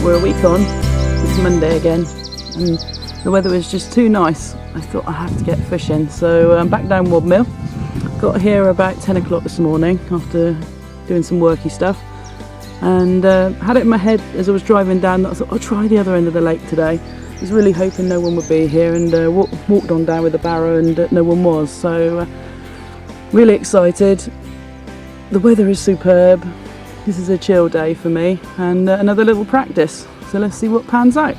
we're a week on. It's Monday again, and the weather was just too nice. I thought I have to get fishing, so I'm back down Wadmill. Got here about 10 o'clock this morning after doing some worky stuff, and had it in my head as I was driving down that I thought I'll try the other end of the lake today. I was really hoping no one would be here, and walked on down with the barrow, and no one was, so really excited. The weather is superb. This is a chill day for me, and another little practice, so let's see what pans out.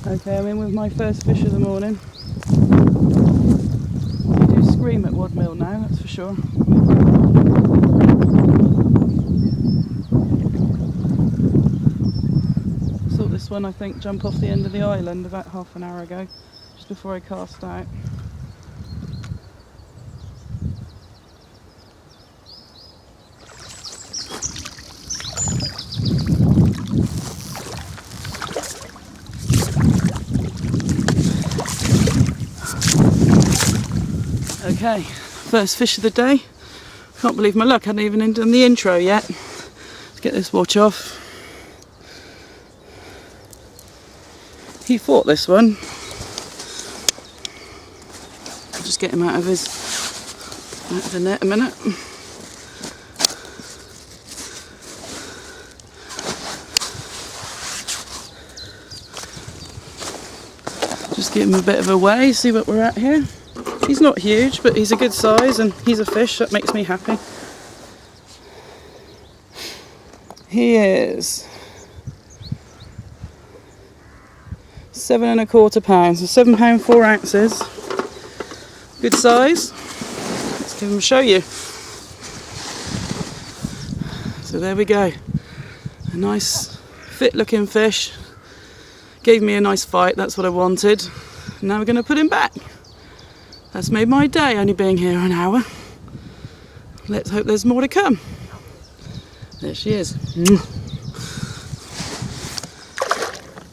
Okay, I'm in with my first fish of the morning. They do scream at Wadmill now, that's for sure. Saw this one, I think, jump off the end of the island about half an hour ago, just before I cast out. Okay, first fish of the day. Can't believe my luck, I hadn't even done the intro yet. Let's get this watch off. He fought this one. I'll just get him out of the net a minute. Just give him a bit of a weigh, see what we're at here. He's not huge, but he's a good size, and he's a fish, that makes me happy. He is 7 1/4 pounds, so £7 4 ounces. Good size. Let's give him a show you. So there we go. A nice, fit looking fish. Gave me a nice fight, that's what I wanted. Now we're going to put him back. That's made my day, only being here an hour. Let's hope there's more to come. There she is.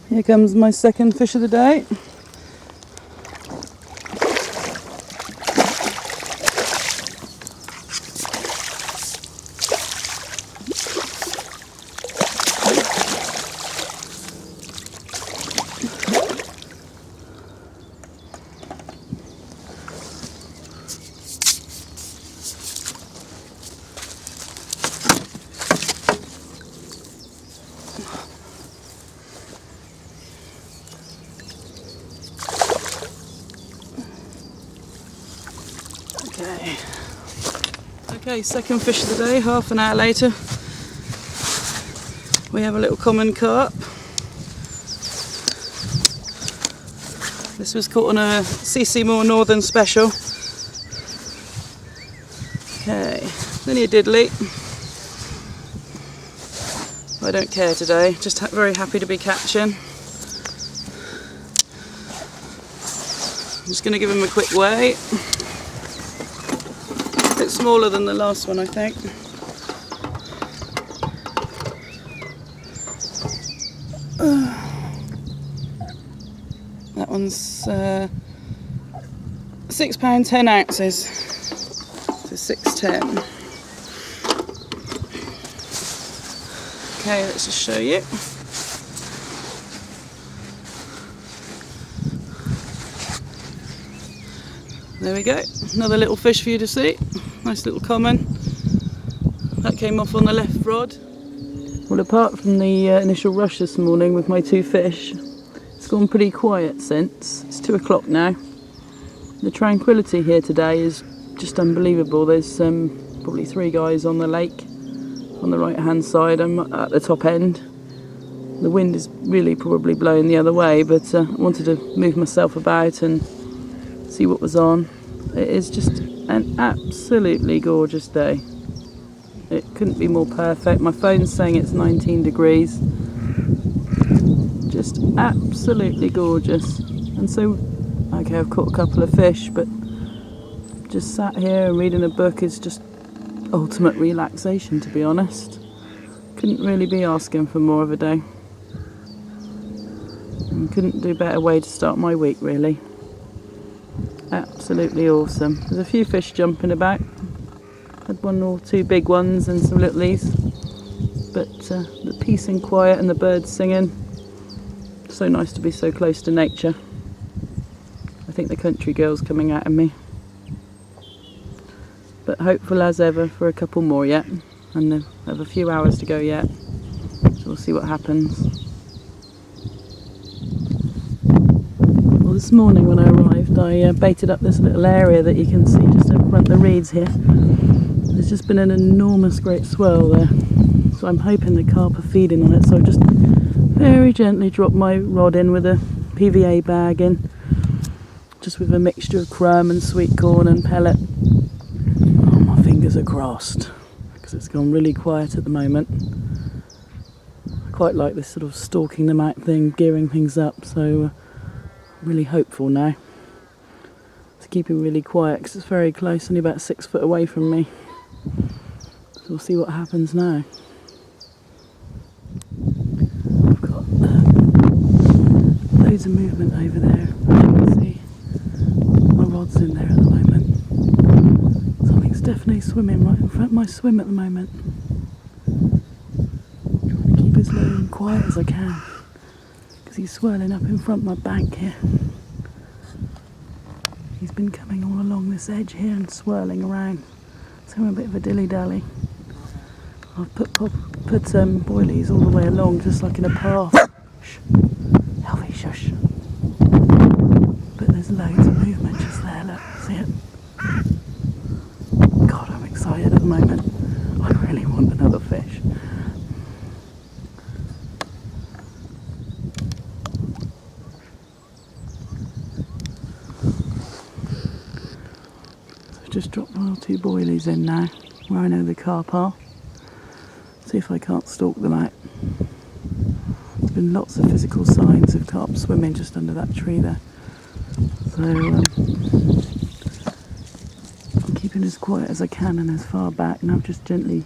Here comes my second fish of the day. Okay, second fish of the day, half an hour later. We have a little common carp. This was caught on a CC Moore Northern Special. Okay, only a diddly. I don't care today, just very happy to be catching. I'm just going to give him a quick weigh. A bit smaller than the last one, I think. That one's £6 10 ounces, so 6.10. Okay, let's just show you. There we go, another little fish for you to see. Nice little common. That came off on the left rod. Well, apart from the initial rush this morning with my two fish, it's gone pretty quiet since. It's 2 o'clock now. The tranquility here today is just unbelievable. There's probably 3 guys on the lake on the right hand side. I'm at the top end. The wind is really probably blowing the other way, but I wanted to move myself about and see what was on. It is just an absolutely gorgeous day. It couldn't be more perfect. My phone's saying it's 19 degrees. Just absolutely gorgeous. And so, okay, I've caught a couple of fish, but just sat here and reading a book is just ultimate relaxation, to be honest. Couldn't really be asking for more of a day. And couldn't do a better way to start my week, really. Absolutely awesome. There's a few fish jumping about. Had one or two big ones and some littlies. But the peace and quiet and the birds singing, so nice to be so close to nature. I think the country girl's coming out of me. But hopeful as ever for a couple more yet, and I have a few hours to go yet, so we'll see what happens. Well, this morning when I arrived, I baited up this little area that you can see just in front of the reeds here. There's just been an enormous great swirl there, so I'm hoping the carp are feeding on it, so I've just very gently dropped my rod in with a PVA bag in, just with a mixture of crumb and sweet corn and pellet. Oh, my fingers are crossed because it's gone really quiet at the moment. I quite like this sort of stalking them out thing, gearing things up, so I'm really hopeful now to keep it really quiet because it's very close, only about 6 foot away from me. So we'll see what happens now. I've got loads of movement over there, as you can see. My rod's in there at the moment. Something's definitely swimming right in front of my swim at the moment. I'm trying to keep as low and quiet as I can because he's swirling up in front of my bank here. He's been coming all along this edge here and swirling around. So I'm a bit of a dilly-dally. I've put boilies all the way along, just like in a path. Shh. Elfie, shush. But there's loads of movement just there, look, see it? God, I'm excited at the moment. I really want another fish. So I've just dropped 1 or 2 boilies in now, where I know the carp are. See if I can't stalk them out. There's been lots of physical signs of carp swimming just under that tree there. So I'm keeping as quiet as I can and as far back, and I've just gently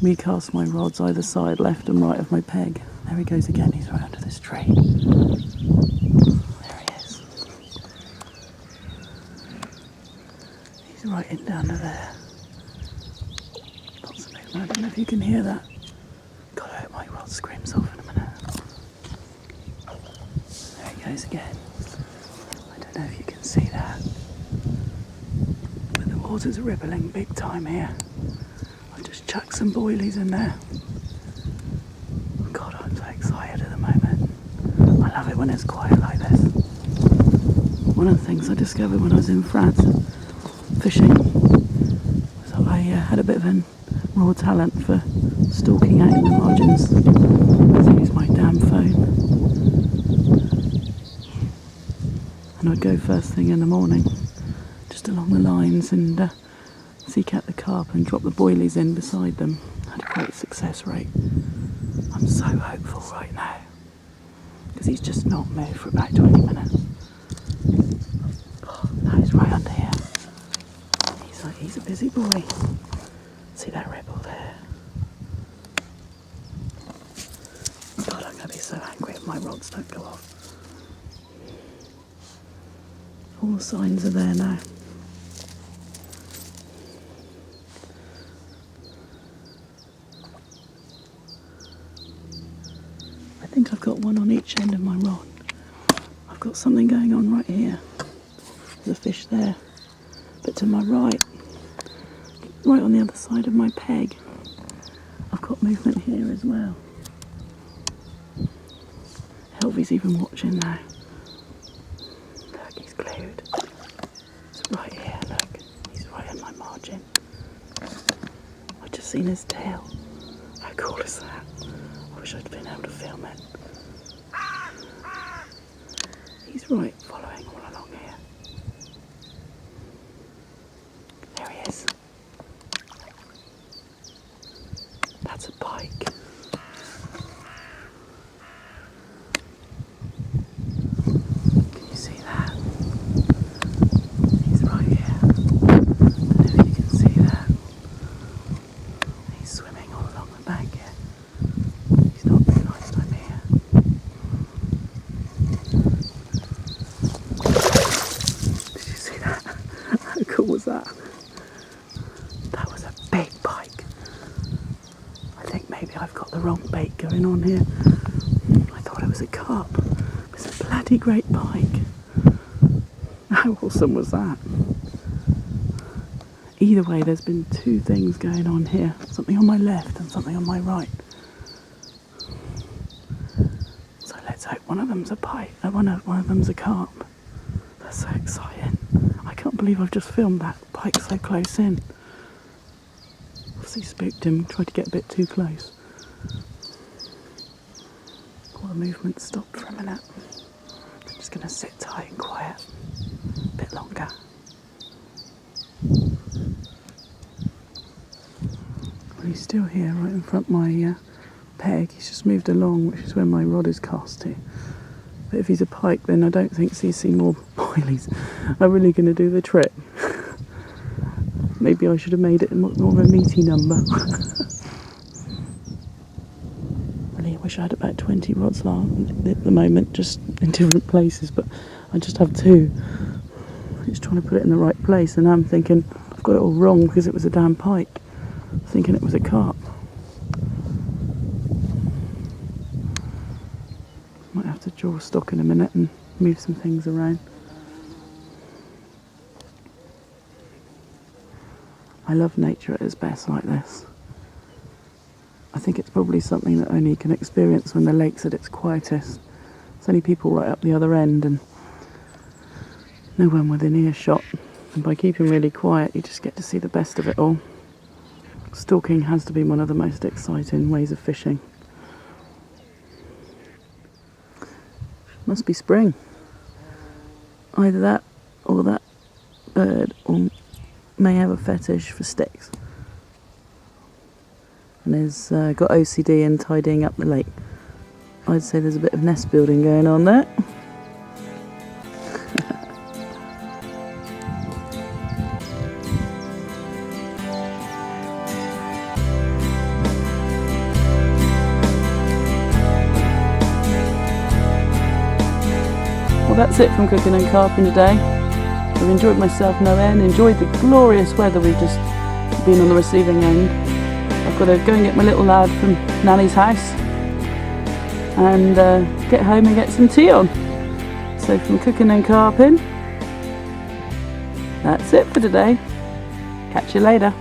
recast my rods either side, left and right of my peg. There he goes again, he's right under this tree. There he is. He's right in down to there. I don't know if you can hear that. God, I hope my rod screams off in a minute. There he goes again. I don't know if you can see that, but the water's rippling big time here. I've just chucked some boilies in there. God, I'm so excited at the moment. I love it when it's quiet like this. One of the things I discovered when I was in France fishing was that I had a bit of an raw talent for stalking out in the margins. I use my damn phone, and I'd go first thing in the morning just along the lines and seek out the carp and drop the boilies in beside them. I had a great success rate. I'm so hopeful right now because he's just not moved for about 20 minutes. Oh, now he's right under here. He's a busy boy. See that ripple there? God, I'm going to be so angry if my rods don't go off. All the signs are there now. I think I've got one on each end of my rod. I've got something going on right here. There's a fish there. But to my right on the other side of my peg, I've got movement here as well. Helvy's even watching now. Look, he's glued. It's right here, look. He's right on my margin. I've just seen his tail. How cool is that? I wish I'd been able to film it. He's right following all along here. There he is. That's a pike. Can you see that? He's right here. I don't know if you can see that. He's swimming all along the bank here. He's not realised I'm here. the wrong bait going on here. I thought it was a carp. It's a bloody great pike. How awesome was that? Either way, there's been two things going on here. Something on my left and something on my right. So let's hope one of them's a pike. One of them's a carp. That's so exciting. I can't believe I've just filmed that pike so close in. Obviously spooked him, tried to get a bit too close. All the movement stopped for a minute. I'm just going to sit tight and quiet a bit longer. Well, he's still here right in front of my peg. He's just moved along, which is where my rod is cast to. But if he's a pike, then I don't think CC more boilies are really going to do the trick. Maybe I should have made it more of a meaty number. Really, I wish I had about 20 rods at the moment, just in different places, but I just have two. Just trying to put it in the right place, and I'm thinking I've got it all wrong because it was a damn pike. Thinking it was a carp. Might have to draw stock in a minute and move some things around. I love nature at its best like this. I think it's probably something that only you can experience when the lake's at its quietest. There's only people right up the other end and no one within earshot. And by keeping really quiet, you just get to see the best of it all. Stalking has to be one of the most exciting ways of fishing. Must be spring. Either that or that bird may have a fetish for sticks and has got OCD in tidying up the lake. I'd say there's a bit of nest building going on there. Well, that's it from cooking and carping today. I've enjoyed myself no end, enjoyed the glorious weather we've just been on the receiving end. I've got to go and get my little lad from Nanny's house and get home and get some tea on. So from cooking and carping, that's it for today. Catch you later.